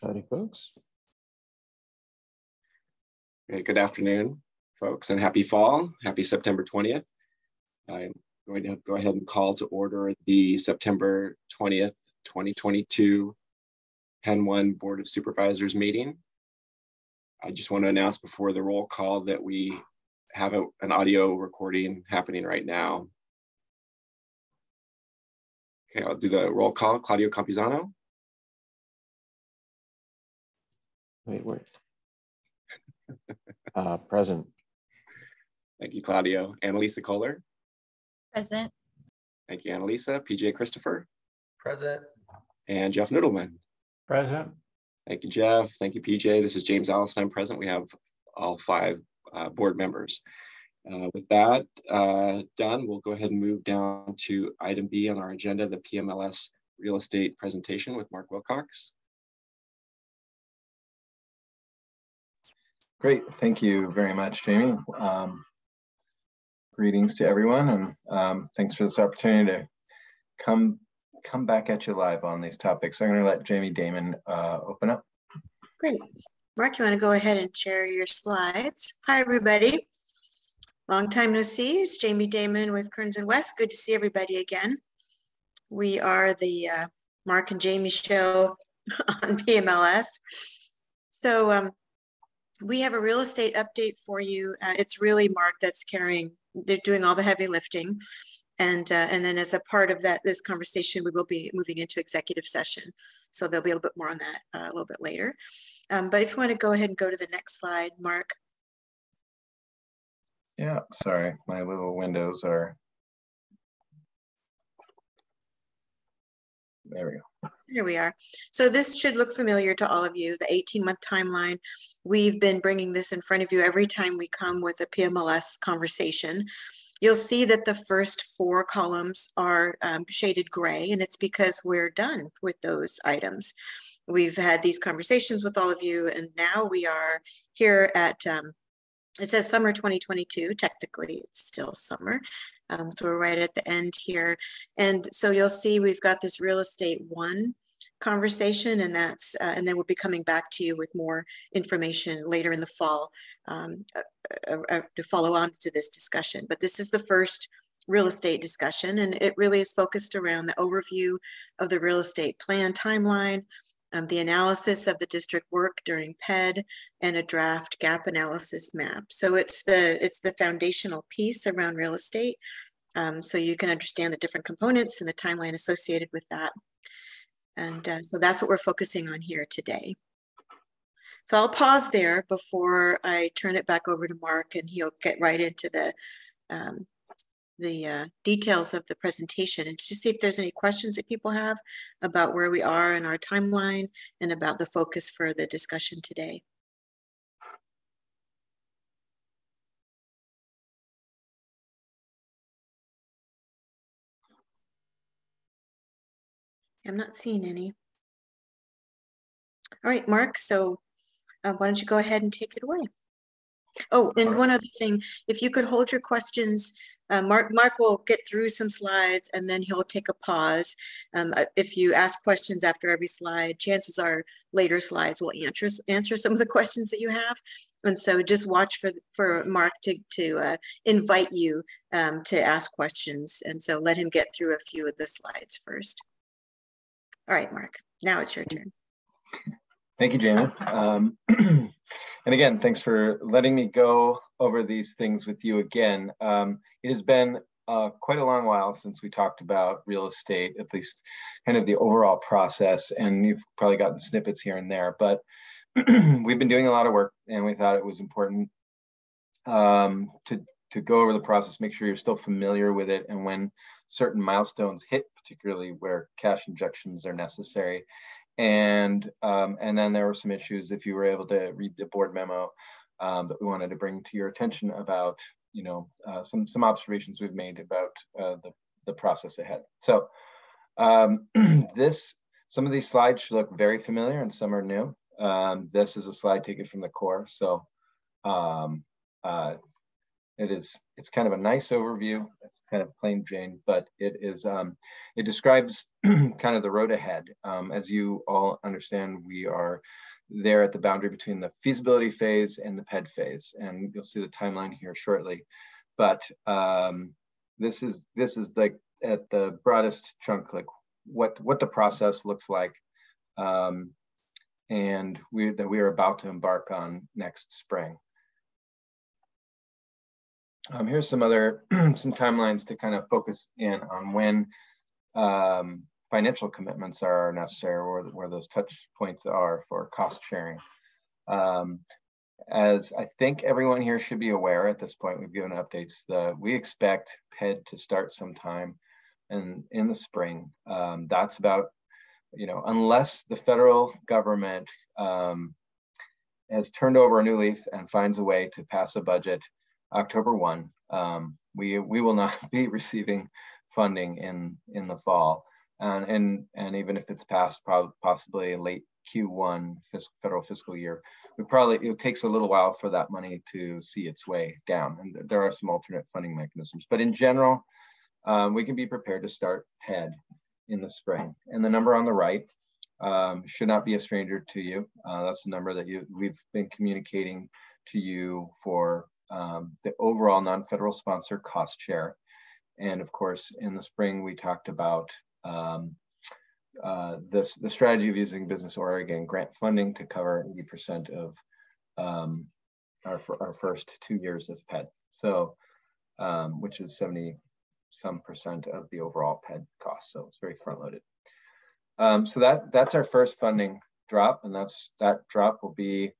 Howdy, folks. Okay, good afternoon, folks, and happy fall. Happy September 20th. I'm going to go ahead and call to order the September 20th, 2022 Penn 1 Board of Supervisors meeting. I just want to announce before the roll call that we have an audio recording happening right now. Okay, I'll do the roll call. Claudio Campuzano. Wait. Present. Thank you, Claudio. Annalisa Kohler. Present. Thank you, Annalisa. PJ Christopher. Present. And Jeff Noodleman. Present. Thank you, Jeff. Thank you, PJ. This is James Allison present. We have all 5 board members. With that done, we'll go ahead and move down to item B on our agenda, the PMLS real estate presentation with Mark Wilcox. Great, thank you very much, Jamie. Greetings to everyone, and thanks for this opportunity to come back at you live on these topics. I'm going to let Jamie Damon open up. Great. Mark, you want to go ahead and share your slides? Hi, everybody. Long time no see. It's Jamie Damon with Kearns & West. Good to see everybody again. We are the Mark and Jamie show on PMLS. So we have a real estate update for you. It's really Mark that's they're doing all the heavy lifting. And then as a part of this conversation, we will be moving into executive session. So there'll be a little bit more on that a little bit later. But if you want to go ahead and go to the next slide, Mark. Yeah, sorry, my little windows are. There we go. Here we are. So this should look familiar to all of you, the 18-month timeline. We've been bringing this in front of you every time we come with a PMLS conversation. You'll see that the first 4 columns are shaded gray, and it's because we're done with those items. We've had these conversations with all of you, and now we are here at, it says summer 2022. Technically, it's still summer. So we're right at the end here. And so you'll see we've got this real estate 1 conversation, and that's and then we'll be coming back to you with more information later in the fall to follow on to this discussion. But this is the first real estate discussion, and it really is focused around the overview of the real estate plan timeline, the analysis of the district work during PED, and a draft gap analysis map. So it's the foundational piece around real estate, so you can understand the different components and the timeline associated with that. And so that's what we're focusing on here today. So I'll pause there before I turn it back over to Mark, and he'll get right into the details of the presentation, and just see if there's any questions that people have about where we are in our timeline and about the focus for the discussion today. I'm not seeing any. All right, Mark, so why don't you go ahead and take it away? Oh, and one other thing, if you could hold your questions, Mark will get through some slides and then he'll take a pause. If you ask questions after every slide, chances are later slides will answer some of the questions that you have. And so just watch for Mark to invite you to ask questions. And so let him get through a few of the slides first. All right, Mark, now it's your turn. Thank you, Jamie. And again, thanks for letting me go over these things with you again. It has been quite a long while since we talked about real estate, at least kind of the overall process, and you've probably gotten snippets here and there, but we've been doing a lot of work, and we thought it was important to go over the process, make sure you're still familiar with it, and when certain milestones hit, particularly where cash injections are necessary. And then there were some issues, if you were able to read the board memo, that we wanted to bring to your attention about, you know, some observations we've made about the process ahead. So some of these slides should look very familiar and some are new. This is a slide taken from the core. So it's kind of a nice overview. It's kind of plain Jane, but it describes kind of the road ahead. As you all understand, we are there at the boundary between the feasibility phase and the PED phase, and you'll see the timeline here shortly. But this is like at the broadest chunk, like what the process looks like, and we are about to embark on next spring. Here's some other some timelines to kind of focus in on when financial commitments are necessary, or where those touch points are for cost sharing. As I think everyone here should be aware at this point, we've given updates. We expect PED to start sometime in the spring. That's about, unless the federal government has turned over a new leaf and finds a way to pass a budget October 1, we will not be receiving funding in the fall, and even if it's passed possibly late Q1 federal fiscal year, it takes a little while for that money to see its way down, and there are some alternate funding mechanisms. But in general, we can be prepared to start PED in the spring. And the number on the right should not be a stranger to you. That's the number that we've been communicating to you for the overall non-federal sponsor cost share. And of course, in the spring, we talked about the strategy of using Business Oregon grant funding to cover 80% of our first 2 years of PED. So, which is 70-some% of the overall PED cost. So it's very front loaded. So that's our first funding drop, and that drop will be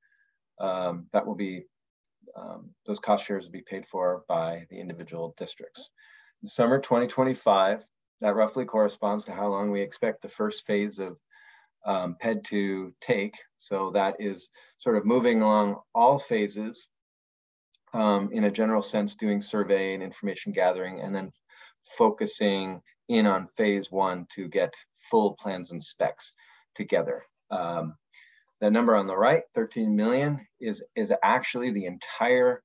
those cost shares will be paid for by the individual districts. In summer 2025, that roughly corresponds to how long we expect the first phase of PED to take. So that is sort of moving along all phases in a general sense, doing survey and information gathering, and then focusing in on phase 1 to get full plans and specs together. The number on the right, 13 million, is actually the entire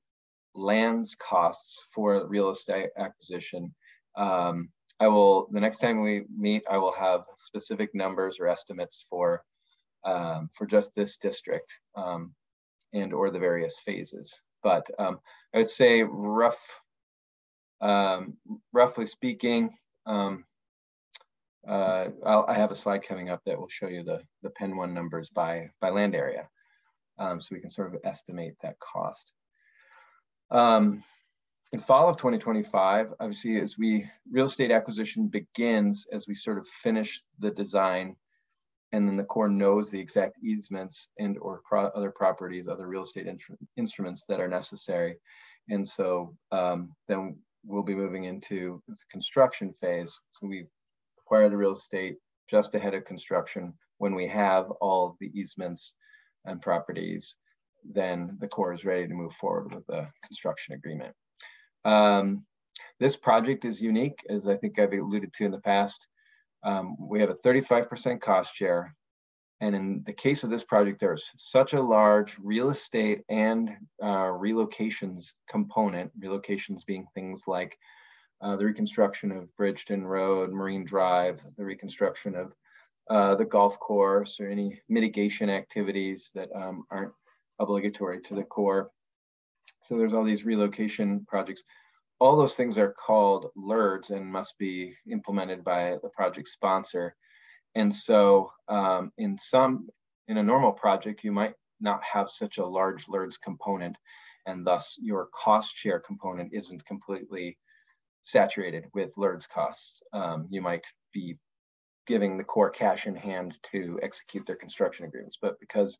land's costs for real estate acquisition. The next time we meet, I will have specific numbers or estimates for just this district and or the various phases. But I would say roughly speaking, I have a slide coming up that will show you the Pen 1 numbers by land area, so we can sort of estimate that cost. In fall of 2025, obviously, as real estate acquisition begins, as we sort of finish the design, and then the Corps knows the exact easements and or other properties, other real estate instruments that are necessary. And so then we'll be moving into the construction phase. So we acquire the real estate just ahead of construction. When we have all of the easements and properties, then the Corps is ready to move forward with the construction agreement. This project is unique, as I think I've alluded to in the past. We have a 35% cost share. And in the case of this project, there's such a large real estate and relocations component, relocations being things like the reconstruction of Bridgeton Road, Marine Drive, the reconstruction of the golf course, or any mitigation activities that aren't obligatory to the Corps. So there's all these relocation projects. All those things are called LERDs and must be implemented by the project sponsor. And so in a normal project, you might not have such a large LERDs component, and thus your cost share component isn't completely saturated with LERDs costs. You might be giving the Corps cash in hand to execute their construction agreements, but because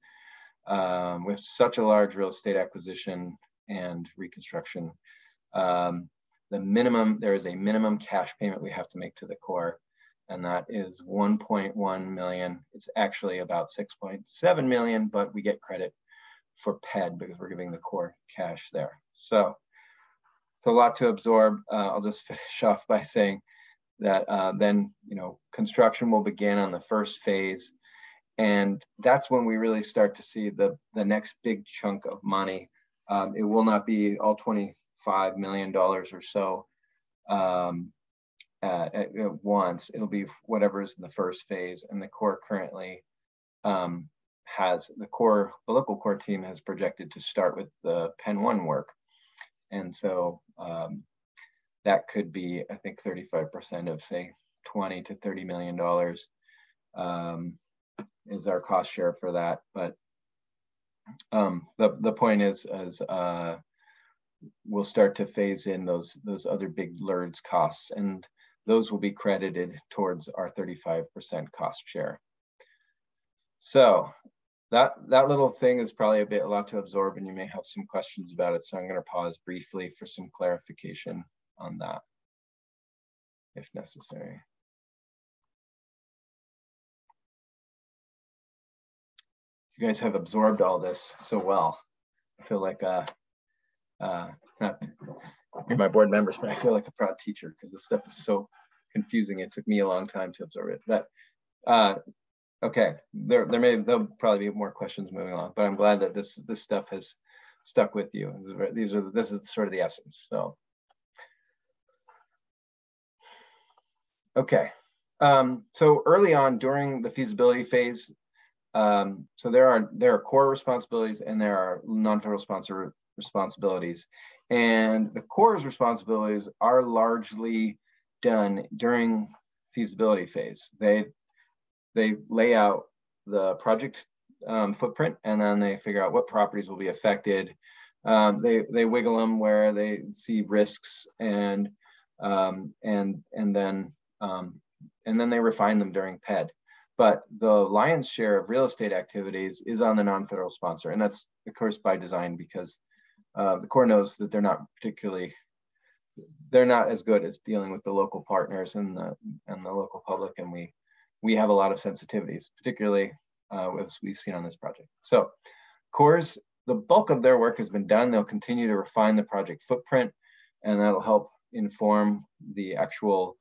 we have such a large real estate acquisition and reconstruction, there is a minimum cash payment we have to make to the Corps, and that is 1.1 million. It's actually about 6.7 million, but we get credit for PED because we're giving the Corps cash there. So it's a lot to absorb. I'll just finish off by saying that then construction will begin on the first phase, and that's when we really start to see the next big chunk of money. It will not be all $5 million or so at once. It'll be whatever is in the first phase, and the Corps currently has the local Corps team has projected to start with the Pen 1 work, and so that could be, I think, 35% of, say, $20 to $30 million is our cost share for that. But the point is we'll start to phase in those other big LERDS costs, and those will be credited towards our 35% cost share. So that little thing is probably a lot to absorb, and you may have some questions about it. So I'm going to pause briefly for some clarification on that, if necessary. You guys have absorbed all this so well. I feel like you're my board members, but I feel like a proud teacher because this stuff is so confusing. It took me a long time to absorb it. But okay, there'll probably be more questions moving on, but I'm glad that this stuff has stuck with you. This is sort of the essence. So okay, so early on during the feasibility phase, so there are core responsibilities and there are non-federal sponsor responsibilities, and the Corps' responsibilities are largely done during feasibility phase. They lay out the project footprint, and then they figure out what properties will be affected. They wiggle them where they see risks, and then they refine them during PED. But the lion's share of real estate activities is on the non-federal sponsor, and that's of course by design, because the Corps knows that they're not as good as dealing with the local partners and the local public, and we have a lot of sensitivities, particularly as we've seen on this project. So Corps, the bulk of their work has been done. They'll continue to refine the project footprint, and that'll help inform the actual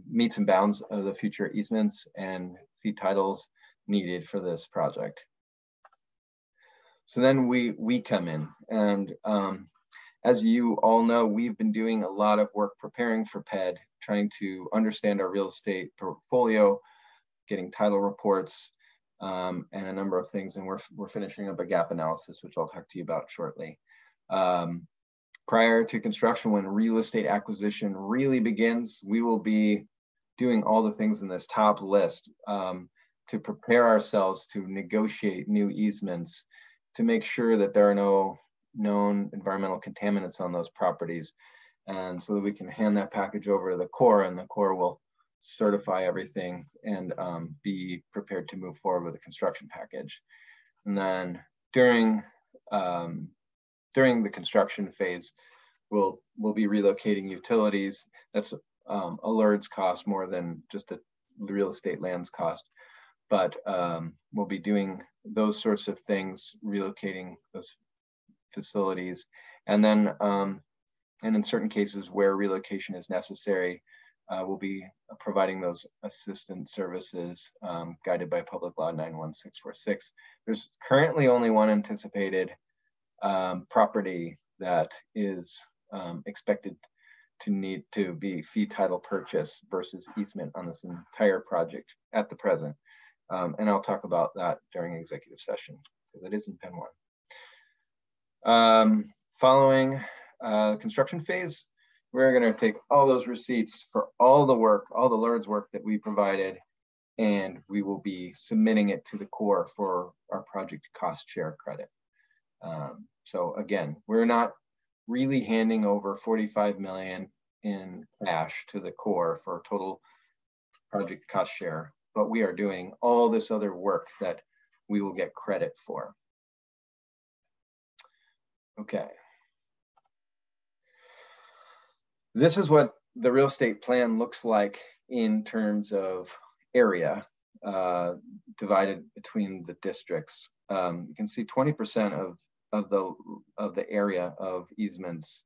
meets and bounds of the future easements and fee titles needed for this project. So then we come in, and as you all know, we've been doing a lot of work preparing for PED, trying to understand our real estate portfolio, getting title reports, and a number of things. And we're finishing up a gap analysis, which I'll talk to you about shortly. Prior to construction, when real estate acquisition really begins, we will be doing all the things in this top list to prepare ourselves to negotiate new easements, to make sure that there are no known environmental contaminants on those properties, and so that we can hand that package over to the Corps, and the Corps will certify everything and be prepared to move forward with a construction package. And then during the construction phase, we'll be relocating utilities. That's a LERDS cost more than just a real estate lands cost, but we'll be doing those sorts of things, relocating those facilities, and then and in certain cases where relocation is necessary, we'll be providing those assistance services guided by Public Law 91646. There's currently only one anticipated property that is expected to need to be fee title purchase versus easement on this entire project at the present. And I'll talk about that during executive session because it is in Pen 1. Following construction phase, we're going to take all those receipts for all the work, all the LERDS work that we provided, and we will be submitting it to the Corps for our project cost share credit. So again, we're not really handing over $45 million in cash to the Corps for total project cost share, but we are doing all this other work that we will get credit for. Okay. This is what the real estate plan looks like in terms of area divided between the districts. You can see 20% of the area of easements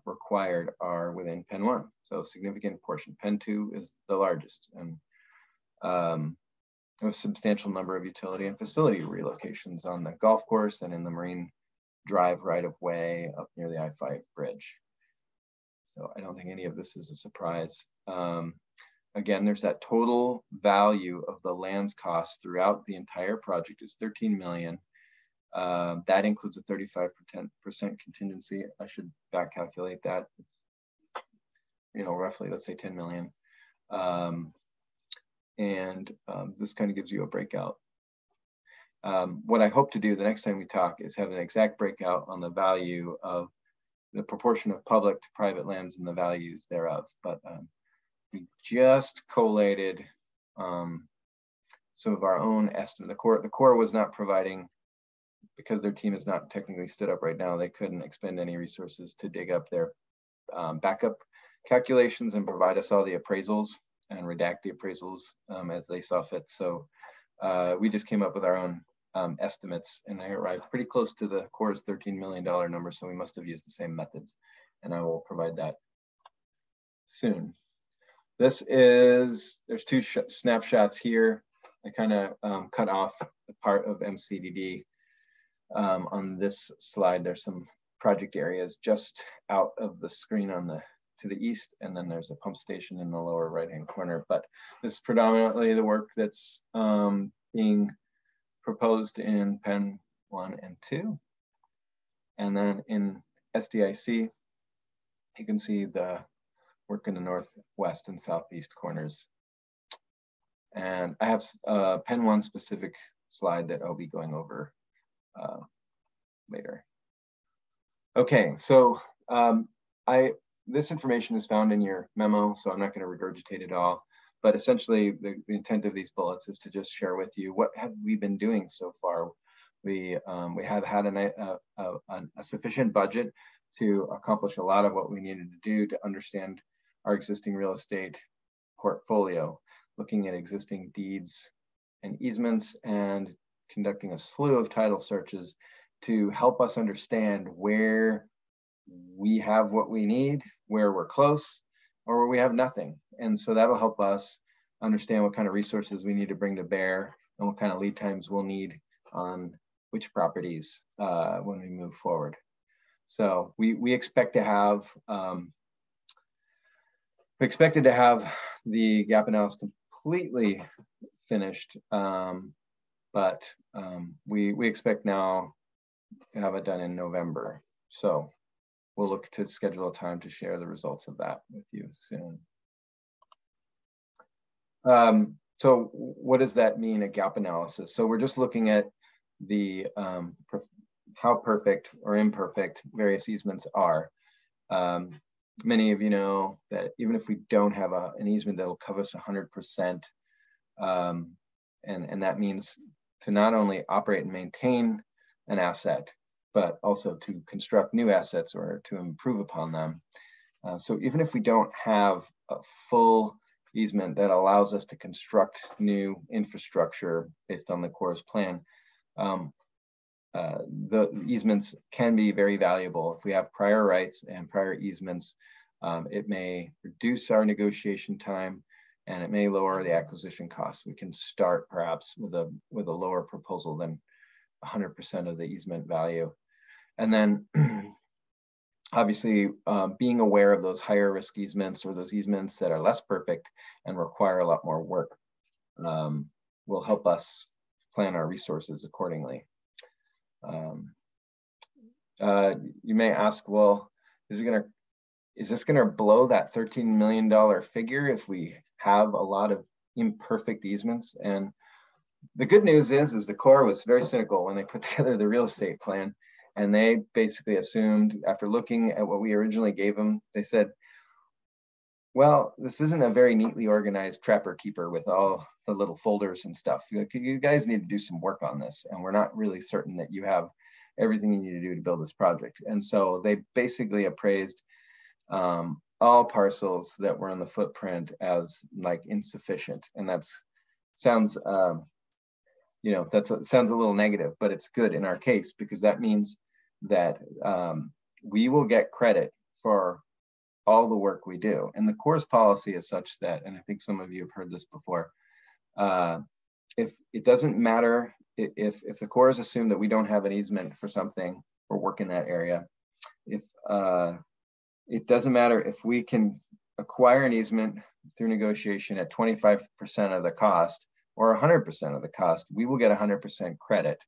required are within Pen 1, so a significant portion. Pen 2 is the largest, and a substantial number of utility and facility relocations on the golf course and in the marine drive right of way up near the I-5 bridge. So I don't think any of this is a surprise. Again, there's that total value of the land's cost throughout the entire project is 13 million. That includes a 35% contingency. I should back calculate that. It's, you know, roughly, let's say 10 million. This kind of gives you a breakout. What I hope to do the next time we talk is have an exact breakout on the value of the proportion of public to private lands and the values thereof. But we just collated some of our own estimate. The Corps was not providing, because their team is not technically stood up right now, they couldn't expend any resources to dig up their backup calculations and provide us all the appraisals and redact the appraisals as they saw fit. So we just came up with our own estimates, and I arrived pretty close to the Corps' $13 million number, so we must have used the same methods, and I will provide that soon. This is, there's two snapshots here. I kind of cut off the part of MCDD. On this slide, there's some project areas just out of the screen on the to the east, and then there's a pump station in the lower right-hand corner. But this is predominantly the work that's being proposed in Pen 1 and 2. And then in SDIC, you can see the work in the northwest and southeast corners. And I have a Pen 1 specific slide that I'll be going over later. Okay, so this information is found in your memo, so I'm not going to regurgitate it all. But essentially, the intent of these bullets is to just share with you what have we been doing so far. We have had a sufficient budget to accomplish a lot of what we needed to do to understand our existing real estate portfolio, looking at existing deeds and easements and conducting a slew of title searches to help us understand where we have what we need, where we're close, or where we have nothing. And so that'll help us understand what kind of resources we need to bring to bear and what kind of lead times we'll need on which properties when we move forward. So we expect to have, we expected to have the gap analysis completely finished, but we expect now to have it done in November. So we'll look to schedule a time to share the results of that with you soon. So what does that mean, a gap analysis? So we're just looking at the how perfect or imperfect various easements are. Many of you know that even if we don't have an easement that will cover us 100%, and that means to not only operate and maintain an asset, but also to construct new assets or to improve upon them. So even if we don't have a full easement that allows us to construct new infrastructure based on the Corps' plan, the easements can be very valuable. If we have prior rights and prior easements, it may reduce our negotiation time and it may lower the acquisition costs. We can start perhaps with a lower proposal than 100% of the easement value. And then obviously being aware of those higher risk easements or those easements that are less perfect and require a lot more work will help us plan our resources accordingly. You may ask, well, is this gonna blow that $13 million figure if we have a lot of imperfect easements? And the good news is the Corps was very cynical when they put together the real estate plan, and they basically assumed, after looking at what we originally gave them, they said, well, this isn't a very neatly organized trapper keeper with all the little folders and stuff. You guys need to do some work on this, and we're not really certain that you have everything you need to do to build this project. And so they basically appraised all parcels that were in the footprint as like insufficient. And that sounds, you know, sounds a little negative, but it's good in our case because that means that we will get credit for all the work we do. And the Corps' policy is such that, and I think some of you have heard this before, if it doesn't matter, if the Corps assume that we don't have an easement for something, work in that area. If it doesn't matter if we can acquire an easement through negotiation at 25% of the cost or 100% of the cost, we will get 100% credit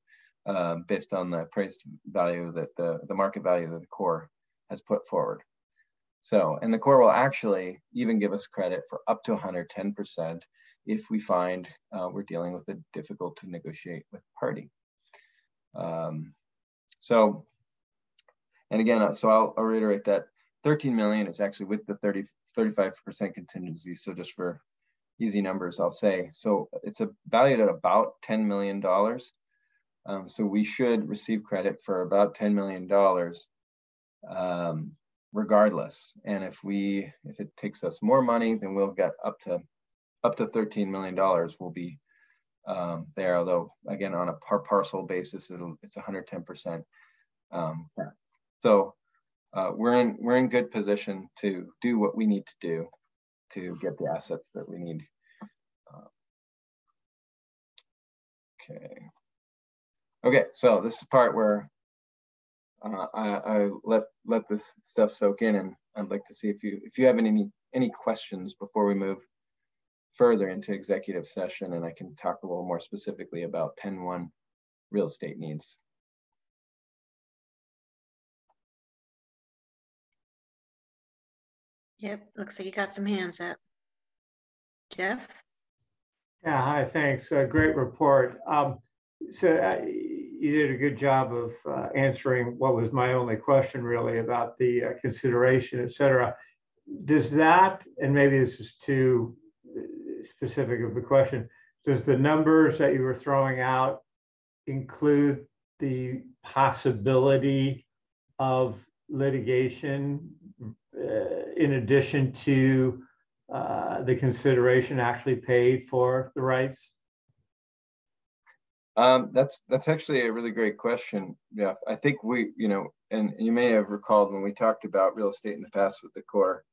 based on the appraised value that the market value that the Corps has put forward. So, and the Corps will actually even give us credit for up to 110% if we find we're dealing with a difficult to negotiate with party. So, and again, so I'll reiterate that 13 million is actually with the 35% contingency. So just for easy numbers, I'll say, so it's valued at about $10 million. So we should receive credit for about $10 million regardless. And if it takes us more money, then we'll get up to $13 million will be there. Although again, on a parcel basis, it's 110%. So we're in good position to do what we need to do to get the assets that we need. Okay, so this is the part where I let this stuff soak in, and I'd like to see if you have any questions before we move further into executive session, and I can talk a little more specifically about Pen 1 real estate needs. Yep, looks like you got some hands up. Jeff? Yeah, hi, thanks. Great report. So you did a good job of answering what was my only question really about the consideration, et cetera. Does that, and maybe this is too specific of the question, does the numbers that you were throwing out include the possibility of litigation in addition to the consideration actually paid for the rights? That's actually a really great question. Yeah, I think we, and you may have recalled when we talked about real estate in the past with the Corps,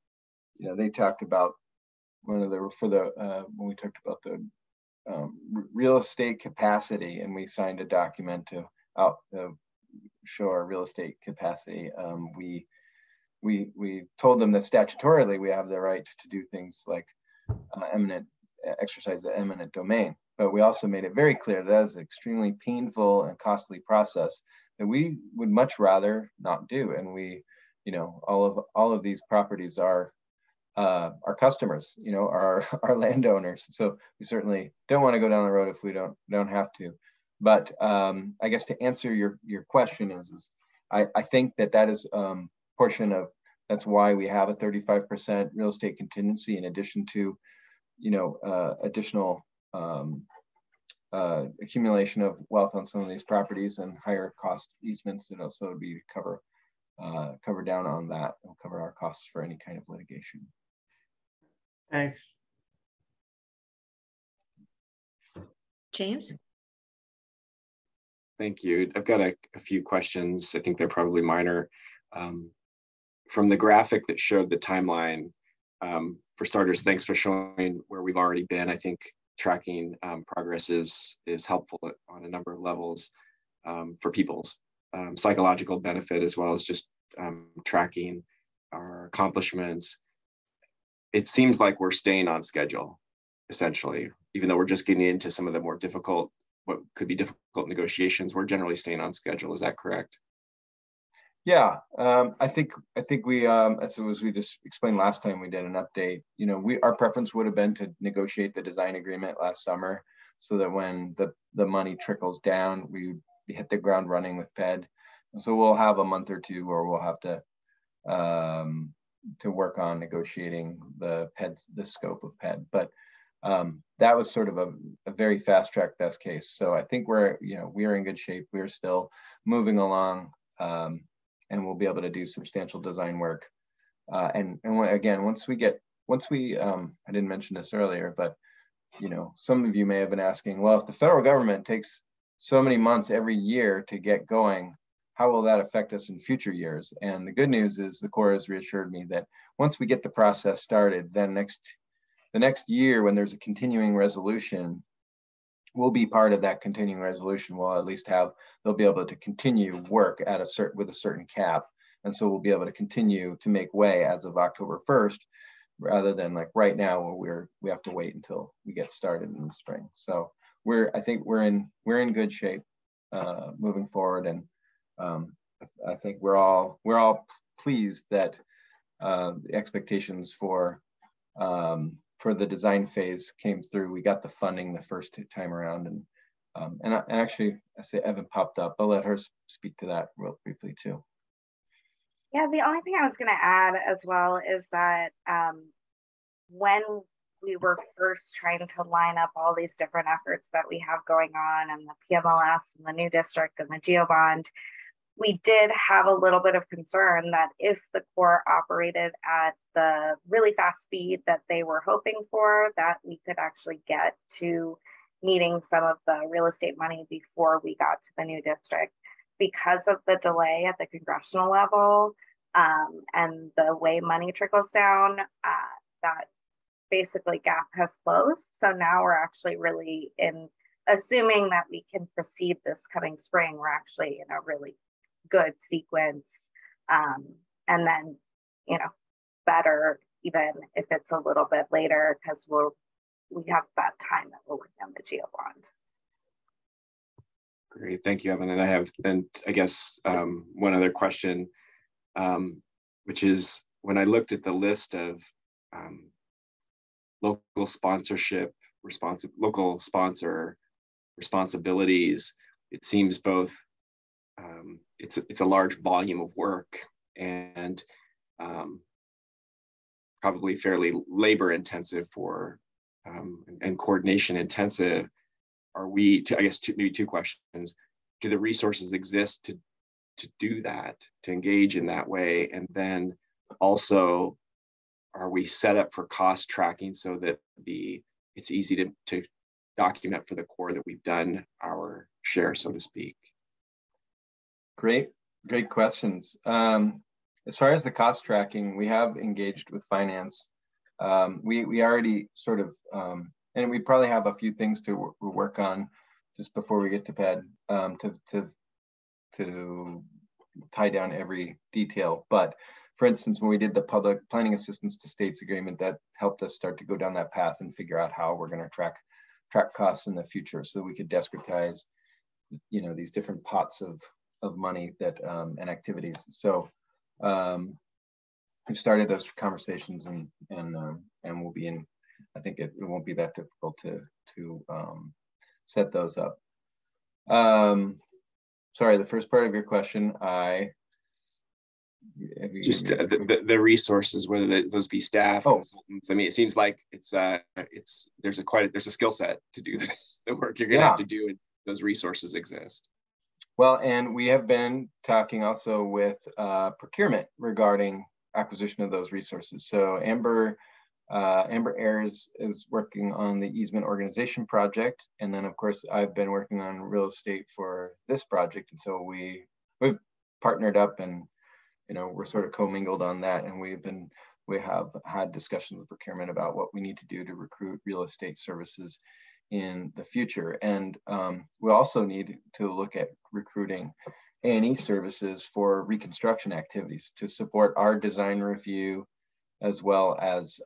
they talked about when we talked about the real estate capacity, and we signed a document to show our real estate capacity. We told them that statutorily we have the right to do things like exercise the eminent domain. But we also made it very clear that is an extremely painful and costly process that we would much rather not do. And we, all of these properties are our customers, our landowners. So we certainly don't want to go down the road if we don't have to. But I guess to answer your question is I think that is portion of, that's why we have a 35% real estate contingency in addition to, additional accumulation of wealth on some of these properties and higher cost easements that also would be cover down on that and cover our costs for any kind of litigation. Thanks. James? Thank you. I've got a few questions. I think they're probably minor. From the graphic that showed the timeline, for starters, thanks for showing where we've already been. I think tracking progress is helpful on a number of levels for people's psychological benefit, as well as just tracking our accomplishments. It seems like we're staying on schedule, essentially, even though we're just getting into some of the more difficult, what could be difficult negotiations. We're generally staying on schedule. Is that correct? Yeah, I think we, as we just explained last time we did an update, our preference would have been to negotiate the design agreement last summer so that when the money trickles down, we hit the ground running with PED. And so we'll have a month or two where we'll have to work on negotiating the scope of PED. But that was sort of a very fast track best case. So I think we are in good shape. We're still moving along. And we'll be able to do substantial design work. And again, once we, I didn't mention this earlier, but some of you may have been asking, well, if the federal government takes so many months every year to get going, how will that affect us in future years? And the good news is the Corps has reassured me that once we get the process started, then the next year when there's a continuing resolution, will be part of that continuing resolution. We'll at least have, they'll be able to continue work at a certain, with a certain cap. And so we'll be able to continue to make way as of October 1st, rather than like right now where we have to wait until we get started in the spring. So I think we're in good shape moving forward. And I think we're all pleased that the expectations for the design phase came through. We got the funding the first time around, and actually, I say Evan popped up. I'll let her speak to that real briefly too. Yeah, the only thing I was going to add as well is that when we were first trying to line up all these different efforts that we have going on, and the PMLS and the new district and the GeoBond, we did have a little bit of concern that if the Corps operated at the really fast speed that they were hoping for, that we could actually get to needing some of the real estate money before we got to the new district. Because of the delay at the congressional level and the way money trickles down, that basically gap has closed. So now we're actually really assuming that we can proceed this coming spring, we're actually in a really good sequence, and then better even if it's a little bit later, because we have that time that we're working on the GeoBond. Great, thank you, Evan. And I guess one other question, which is when I looked at the list of local sponsorship, local sponsor responsibilities, it seems both it's a large volume of work and probably fairly labor intensive and coordination intensive. Are we, I guess maybe two questions, do the resources exist to do that, to engage in that way? And then also, are we set up for cost tracking so that it's easy to document for the Corps that we've done our share, so to speak? Great questions. As far as the cost tracking, we have engaged with finance. We already sort of, and we probably have a few things to work on just before we get to PED to tie down every detail. But for instance, when we did the public planning assistance to states agreement, that helped us start to go down that path and figure out how we're going to track costs in the future, so we could discretize, these different pots of money that and activities. So we've started those conversations, and we'll be in. I think it won't be that difficult to set those up. Sorry, the first part of your question, just the resources, whether those be staff, consultants. I mean, it seems like there's a skill set to do the work you're going to have to do, and those resources exist. Well, and we have been talking also with procurement regarding acquisition of those resources. So Amber Ayers is working on the easement organization project, and then of course I've been working on real estate for this project, and so we've partnered up, and we're sort of commingled on that, and we have had discussions with procurement about what we need to do to recruit real estate services in the future. And we also need to look at recruiting A&E services for reconstruction activities to support our design review, as well as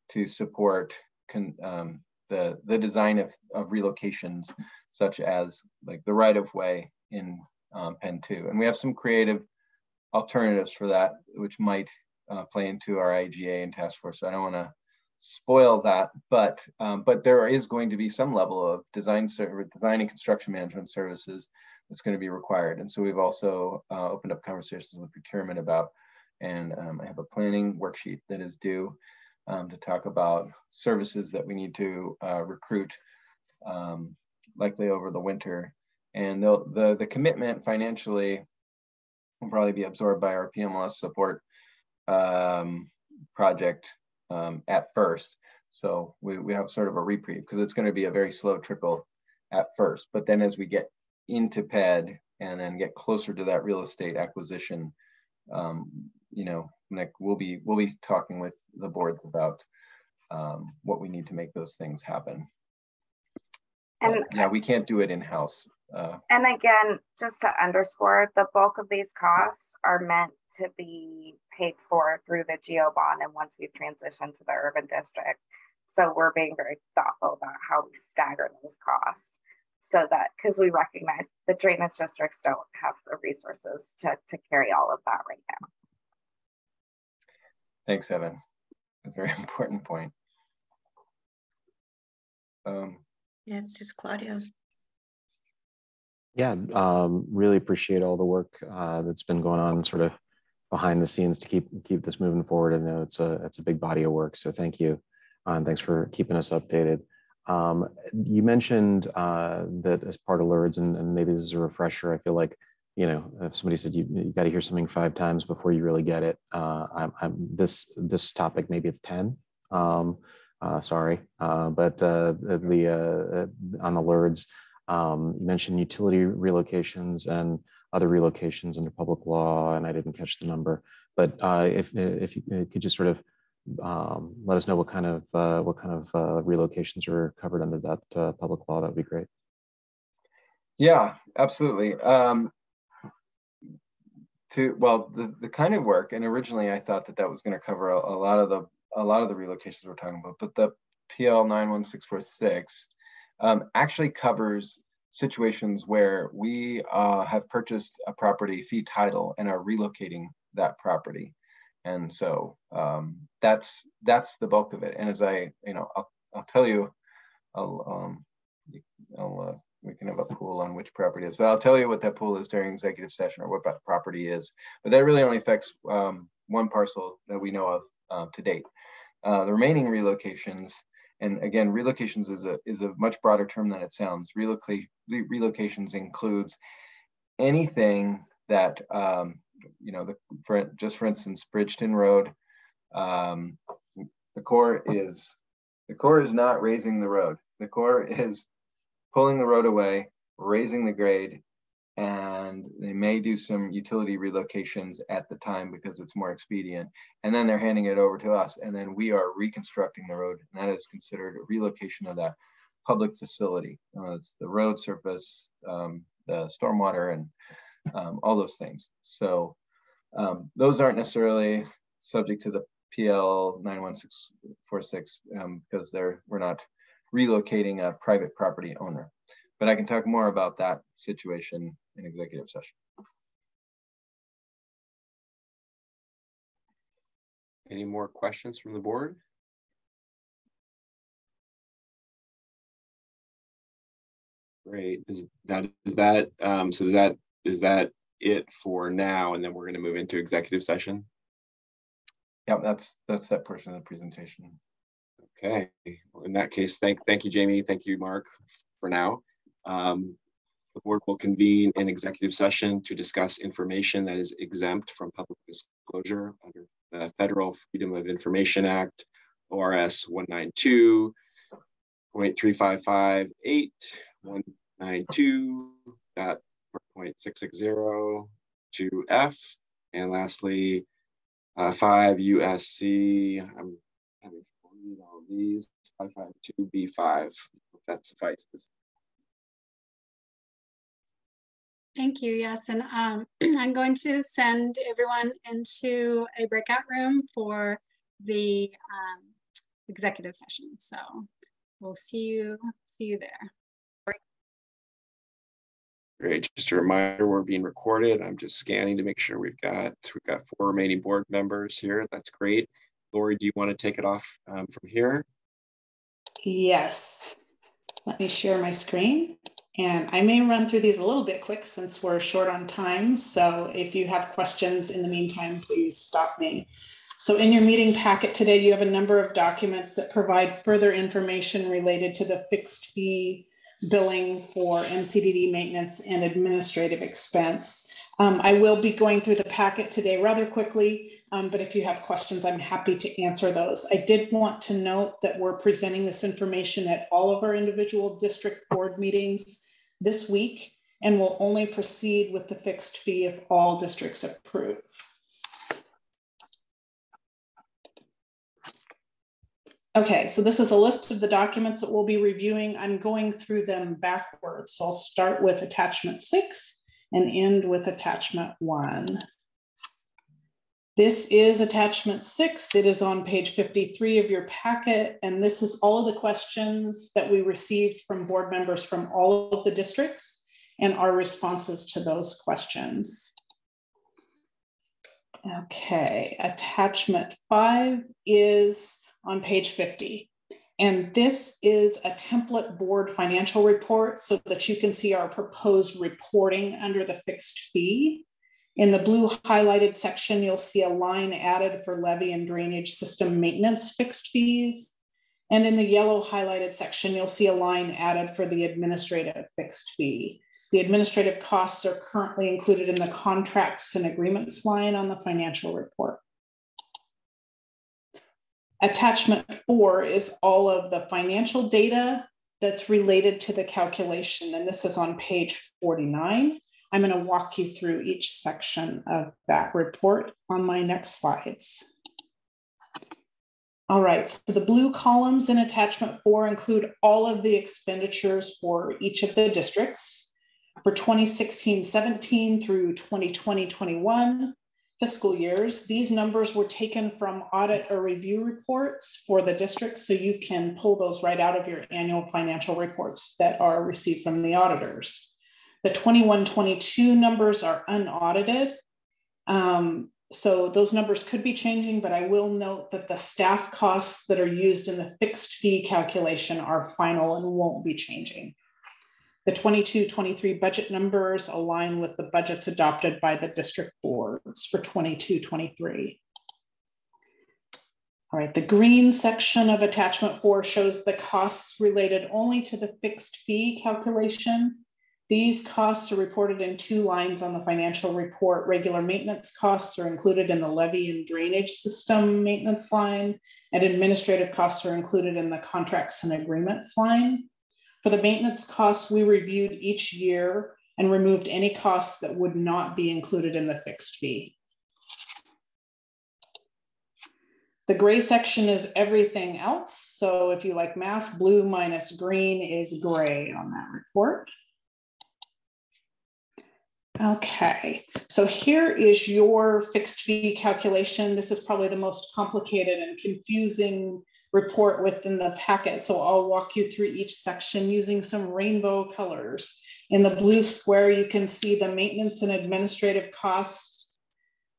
to support the design of relocations, such as like the right-of-way in Penn 2. And we have some creative alternatives for that, which might play into our IGA and task force. So I don't want to spoil that, but there is going to be some level of design and construction management services that's going to be required. And so we've also opened up conversations with procurement about, and I have a planning worksheet that is due to talk about services that we need to recruit likely over the winter. And the commitment financially will probably be absorbed by our PMLS support project at first. So we have sort of a reprieve, because it's going to be a very slow trickle at first. But then as we get into PED and then get closer to that real estate acquisition, Nick, we'll be talking with the boards about what we need to make those things happen. And yeah, we can't do it in-house. And again, just to underscore, the bulk of these costs are meant to be paid for through the GEO bond and once we've transitioned to the urban district. So we're being very thoughtful about how we stagger those costs so that, because we recognize the drainage districts don't have the resources to carry all of that right now. Thanks, Evan. A very important point. Yeah, it's just Claudia. Yeah, really appreciate all the work that's been going on sort of behind the scenes to keep this moving forward. I know it's a big body of work, so thank you. And thanks for keeping us updated. You mentioned that as part of LERDs, and maybe this is a refresher, I feel like, you know, if somebody said you got to hear something 5 times before you really get it, this topic, maybe it's 10. Sorry, but on the LERDs, you mentioned utility relocations and other relocations under public law, and I didn't catch the number. But if you could just sort of let us know what kind of relocations are covered under that public law, that would be great. Yeah, absolutely. The kind of work, and originally I thought that was going to cover a lot of the relocations we're talking about, but the PL 91646 actually covers situations where we have purchased a property fee title and are relocating that property. And so that's the bulk of it. And as I'll tell you, we can have a pool on which property is, but I'll tell you what that pool is during executive session, or what that property is. But that really only affects one parcel that we know of to date. The remaining relocations, and again, relocations is a much broader term than it sounds. Relocations includes anything that for instance, Bridgeton Road. The Corps is not raising the road. The Corps is pulling the road away, raising the grade, and they may do some utility relocations at the time because it's more expedient. And then they're handing it over to us, and then we are reconstructing the road, and that is considered a relocation of that public facility. It's the road surface, the stormwater, and all those things. So those aren't necessarily subject to the PL 91646 because we're not relocating a private property owner. But I can talk more about that situation in executive session. Any more questions from the board? Great. Is that it for now? And then we're going to move into executive session. Yeah, that's that portion of the presentation. Okay. Well, in that case, thank you, Jamie. Thank you, Mark, for now. The board will convene an executive session to discuss information that is exempt from public disclosure under the Federal Freedom of Information Act, ORS 192.355.8, 192.660 to F, and lastly, 5 USC, I'm having to read all of these, 552B5, if that suffices. Thank you. Yes, and I'm going to send everyone into a breakout room for the executive session. So we'll see you there. Great. Just a reminder, we're being recorded. I'm just scanning to make sure we've got 4 remaining board members here. That's great. Lori, do you want to take it off from here? Yes. Let me share my screen. And I may run through these a little bit quick since we're short on time. So if you have questions in the meantime, please stop me. So in your meeting packet today, you have a number of documents that provide further information related to the fixed fee billing for MCDD maintenance and administrative expense. I will be going through the packet today rather quickly, but if you have questions, I'm happy to answer those. I did want to note that we're presenting this information at all of our individual district board meetings this week, and will only proceed with the fixed fee if all districts approve. Okay, so this is a list of the documents that we'll be reviewing. I'm going through them backwards. So I'll start with attachment 6 and end with attachment 1. This is attachment 6. It is on page 53 of your packet. And this is all of the questions that we received from board members from all of the districts and our responses to those questions. Okay, attachment 5 is on page 50. And this is a template board financial report so that you can see our proposed reporting under the fixed fee. In the blue highlighted section, you'll see a line added for levy and drainage system maintenance fixed fees. And in the yellow highlighted section, you'll see a line added for the administrative fixed fee. The administrative costs are currently included in the contracts and agreements line on the financial report. Attachment 4 is all of the financial data that's related to the calculation, and this is on page 49. I'm going to walk you through each section of that report on my next slides. All right, so the blue columns in attachment 4 include all of the expenditures for each of the districts for 2016-17 through 2020-21 fiscal years. These numbers were taken from audit or review reports for the districts, so you can pull those right out of your annual financial reports that are received from the auditors. The 21-22 numbers are unaudited. So those numbers could be changing, but I will note that the staff costs that are used in the fixed fee calculation are final and won't be changing. The 22-23 budget numbers align with the budgets adopted by the district boards for 22-23. All right, the green section of attachment 4 shows the costs related only to the fixed fee calculation. These costs are reported in 2 lines on the financial report. Regular maintenance costs are included in the levy and drainage system maintenance line, and administrative costs are included in the contracts and agreements line. For the maintenance costs, we reviewed each year and removed any costs that would not be included in the fixed fee. The gray section is everything else. So if you like math, blue minus green is gray on that report. Okay, so here is your fixed fee calculation. This is probably the most complicated and confusing report within the packet. So I'll walk you through each section using some rainbow colors. In the blue square, you can see the maintenance and administrative costs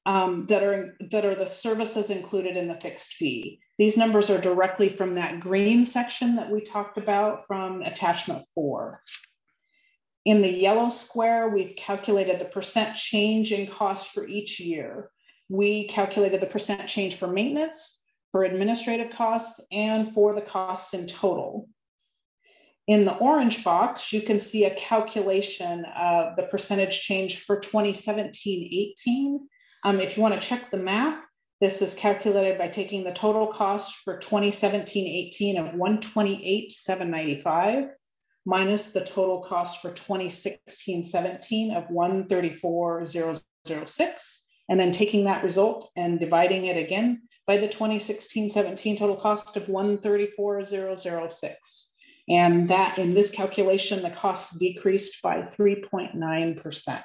that are the services included in the fixed fee. These numbers are directly from that green section that we talked about from attachment 4. In the yellow square, we've calculated the percent change in cost for each year. We calculated the percent change for maintenance, for administrative costs, and for the costs in total. In the orange box, you can see a calculation of the percentage change for 2017-18. If you want to check the math, this is calculated by taking the total cost for 2017-18 of $128,795 minus the total cost for 2016-17 of $134,006, and then taking that result and dividing it again by the 2016-17 total cost of $134,006. And that in this calculation, the costs decreased by 3.9%.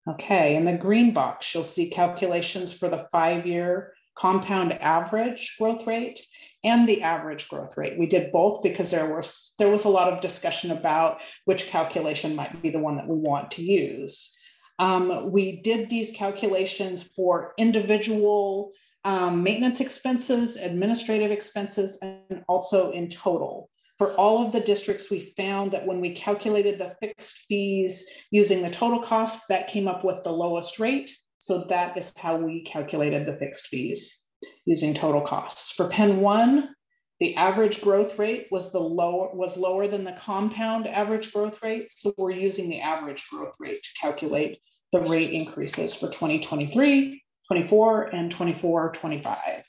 Okay, in the green box, you'll see calculations for the 5-year compound average growth rate and the average growth rate. We did both because there was a lot of discussion about which calculation might be the one that we want to use. We did these calculations for individual maintenance expenses, administrative expenses, and also in total. For all of the districts, we found that when we calculated the fixed fees using the total costs, that came up with the lowest rate. So that is how we calculated the fixed fees using total costs. For Pen 1, the average growth rate was lower than the compound average growth rate. So we're using the average growth rate to calculate the rate increases for 2023, 24, and 24-25.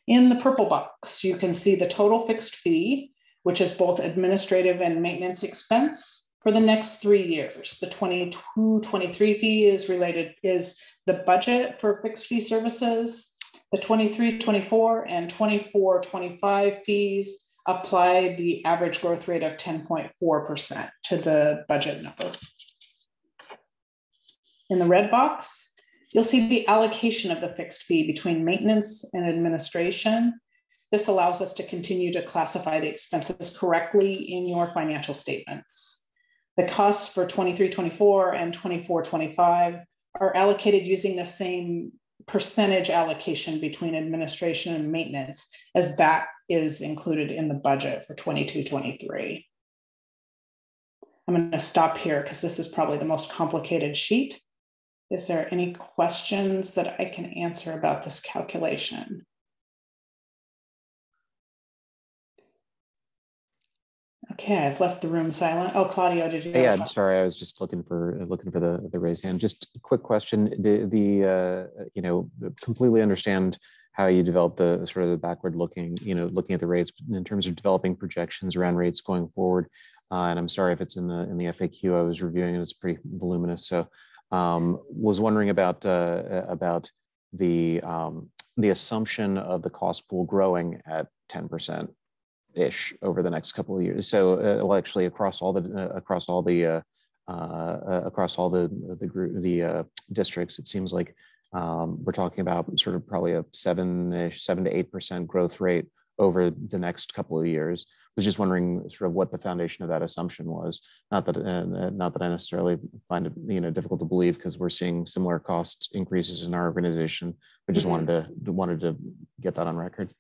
In the purple box, you can see the total fixed fee, which is both administrative and maintenance expense for the next 3 years. The 22-23 fee is the budget for fixed fee services. The 23-24 and 24-25 fees applied the average growth rate of 10.4% to the budget number. In the red box, you'll see the allocation of the fixed fee between maintenance and administration. This allows us to continue to classify the expenses correctly in your financial statements. The costs for 23-24 and 24-25 are allocated using the same percentage allocation between administration and maintenance as that is included in the budget for 22-23. I'm going to stop here because this is probably the most complicated sheet. Is there any questions that I can answer about this calculation? Okay, I've left the room silent. Oh, Claudio, did you? Yeah, I'm sorry. I was just looking for the raised hand. Just a quick question. You know, completely understand how you develop the sort of the backward looking, you know, looking at the rates in terms of developing projections around rates going forward. And I'm sorry if it's in the FAQ I was reviewing and it's pretty voluminous. So was wondering about the assumption of the cost pool growing at 10%. Ish over the next couple of years. So, well, actually, across all the districts, it seems like we're talking about sort of probably a 7 to 8% growth rate over the next couple of years. I was just wondering sort of what the foundation of that assumption was. Not that I necessarily find it, you know, difficult to believe because we're seeing similar cost increases in our organization. I just wanted to get that on record.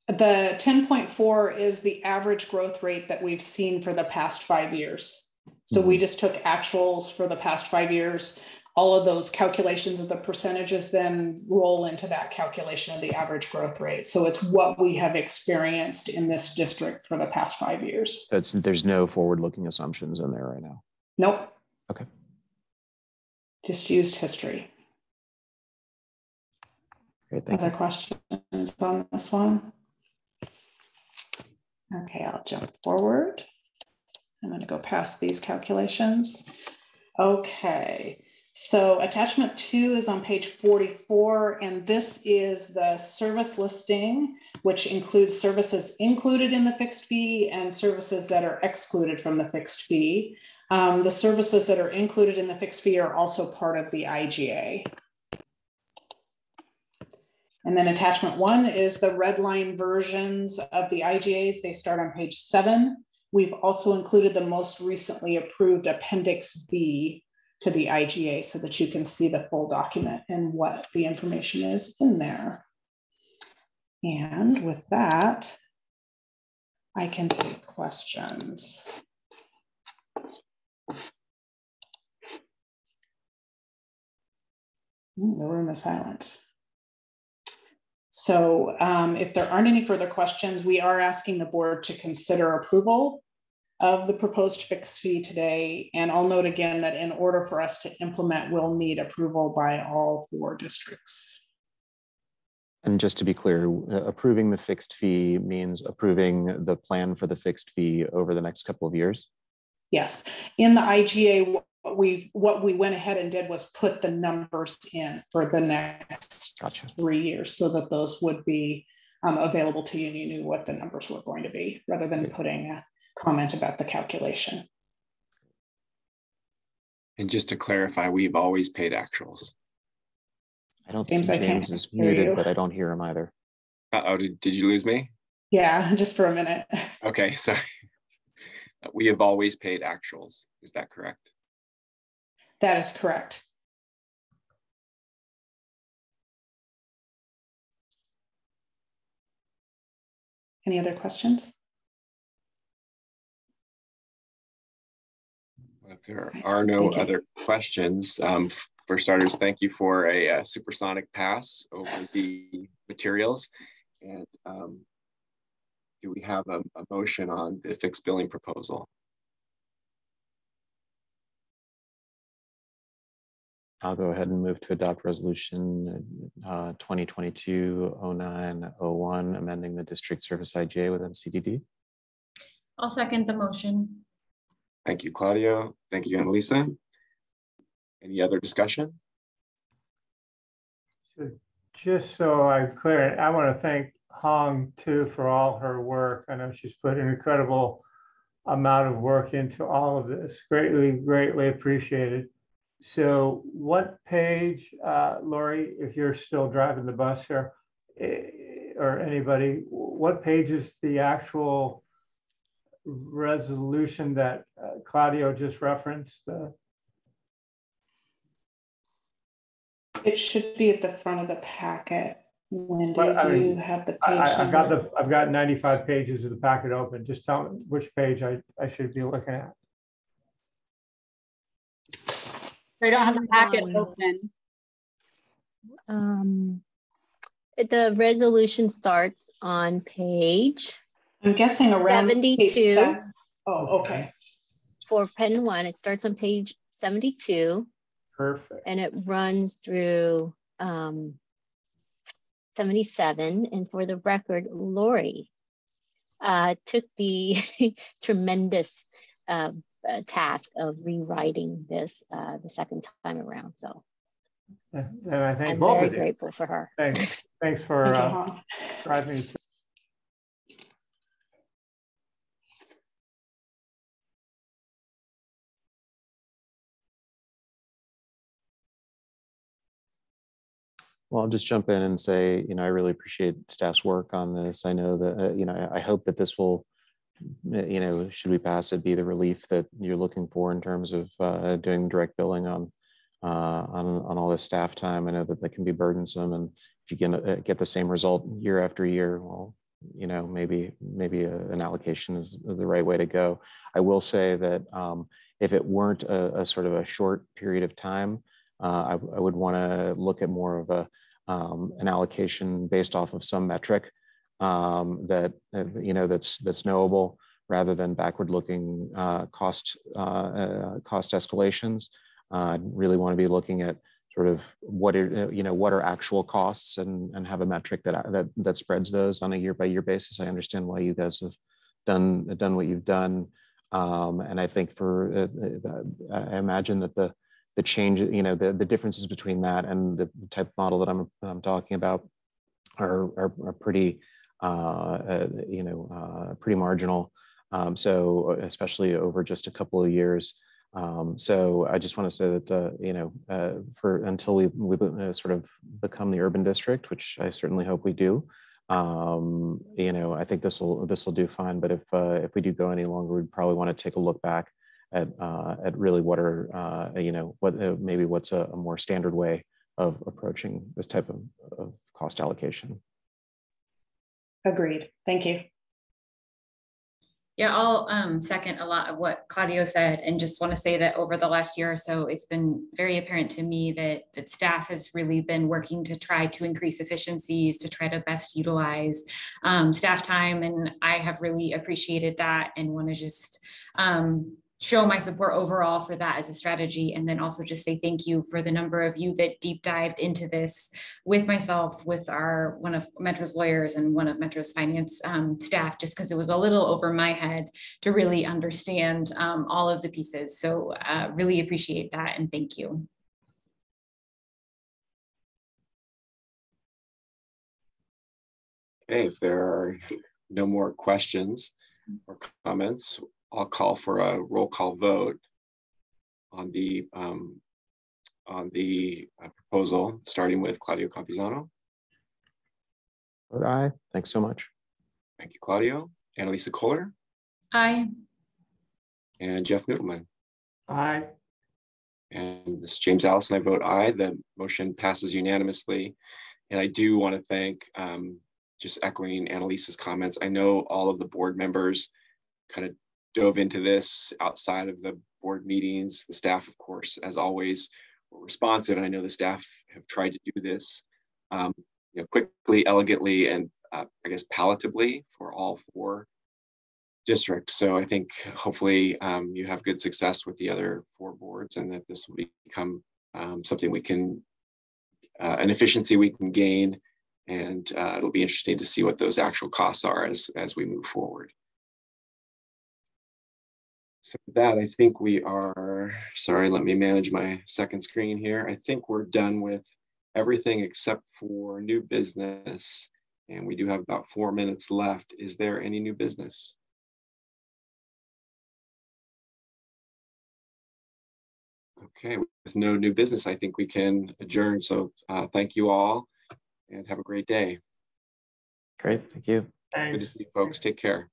The 10.4 is the average growth rate that we've seen for the past 5 years. So we just took actuals for the past 5 years. All of those calculations of the percentages then roll into that calculation of the average growth rate. So it's what we have experienced in this district for the past 5 years. There's no forward-looking assumptions in there right now. Nope. Okay. Just used history. Great, thank you. Other questions on this one? Okay, I'll jump forward. I'm going to go past these calculations. Okay, so attachment 2 is on page 44, and this is the service listing, which includes services included in the fixed fee and services that are excluded from the fixed fee. The services that are included in the fixed fee are also part of the IGA. And then attachment 1 is the red line versions of the IGAs. They start on page 7. We've also included the most recently approved Appendix B to the IGA so that you can see the full document and what the information is in there. And with that, I can take questions. The room is silent. So if there aren't any further questions, we are asking the board to consider approval of the proposed fixed fee today. And I'll note again that in order for us to implement, we'll need approval by all 4 districts. And just to be clear, approving the fixed fee means approving the plan for the fixed fee over the next couple of years? Yes. In the IGA, what we went ahead and did was put the numbers in for the next 3 years so that those would be available to you and you knew what the numbers were going to be rather than putting a comment about the calculation. And just to clarify, we've always paid actuals. I don't see James is muted, but I don't hear him either. Uh-oh, did you lose me? Yeah, just for a minute. Okay, sorry. We have always paid actuals. Is that correct? That is correct. Any other questions? If there are no other questions, for starters, thank you for a supersonic pass over the materials. And do we have a motion on the fixed billing proposal? I'll go ahead and move to adopt resolution 2022-09-01, amending the district service IGA with MCDD. I'll second the motion. Thank you, Claudio. Thank you, Annalisa. Any other discussion? So, just so I'm clear, I want to thank Hong too for all her work. I know she's put an incredible amount of work into all of this. Greatly appreciated. So what page, Lori, if you're still driving the bus here, or anybody, what page is the actual resolution that Claudio just referenced? It should be at the front of the packet. Wendy, But, do you have the page I've number? got 95 pages of the packet open. Just tell me which page I should be looking at. We don't have the packet open. The resolution starts on page I'm guessing around 72. Oh, okay. For Pen 1, it starts on page 72. Perfect. And it runs through 77. And for the record, Lori took the tremendous task of rewriting this the second time around. So and I think I'm both very of you. grateful for her. Thanks for driving me. Well, I'll just jump in and say, I really appreciate staff's work on this. I know that, I hope that this will, should we pass it, be the relief that you're looking for in terms of doing direct billing on all this staff time. I know that can be burdensome, and if you can get the same result year after year, well, maybe an allocation is the right way to go. I will say that if it weren't a sort of a short period of time, I would want to look at more of an allocation based off of some metric that that's knowable, rather than backward-looking cost escalations. I really want to be looking at sort of what are actual costs, and have a metric that spreads those on a year-by-year basis. I understand why you guys have done what you've done, and I think I imagine that the change, the differences between that and the type of model that I'm talking about are pretty pretty marginal. So especially over just a couple of years. So I just want to say that until we sort of become the urban district, which I certainly hope we do, I think this will do fine. But if we do go any longer, we'd probably want to take a look back at really what are what's a more standard way of approaching this type of cost allocation. Agreed. Thank you. Yeah, I'll second a lot of what Claudio said, and just want to say that over the last year or so, it's been very apparent to me that staff has really been working to try to increase efficiencies, to try to best utilize staff time. And I have really appreciated that, and want to just show my support overall for that as a strategy. And then also just say thank you for the number of you that deep dived into this with myself, with one of Metro's lawyers and one of Metro's finance staff, just because it was a little over my head to really understand all of the pieces. So really appreciate that, and thank you. Okay, if there are no more questions or comments, I'll call for a roll call vote on the proposal, starting with Claudio Campuzano. Vote aye. Thanks so much. Thank you, Claudio. Annalisa Kohler. Aye. And Jeff Noodleman. Aye. And this is James Allison. I vote aye. The motion passes unanimously. And I do want to thank, just echoing Annalisa's comments, I know all of the board members kind of dove into this outside of the board meetings. The staff, of course, as always, were responsive, and I know the staff have tried to do this quickly, elegantly, and I guess palatably for all 4 districts. So I think hopefully you have good success with the other 4 boards, and that this will become something we can, an efficiency we can gain, and it'll be interesting to see what those actual costs are as we move forward. So with that, I think we are, sorry, let me manage my second screen here. I think we're done with everything except for new business. And we do have about 4 minutes left. Is there any new business? Okay, with no new business, I think we can adjourn. So thank you all and have a great day. Great, thank you. Good to see you folks. Take care.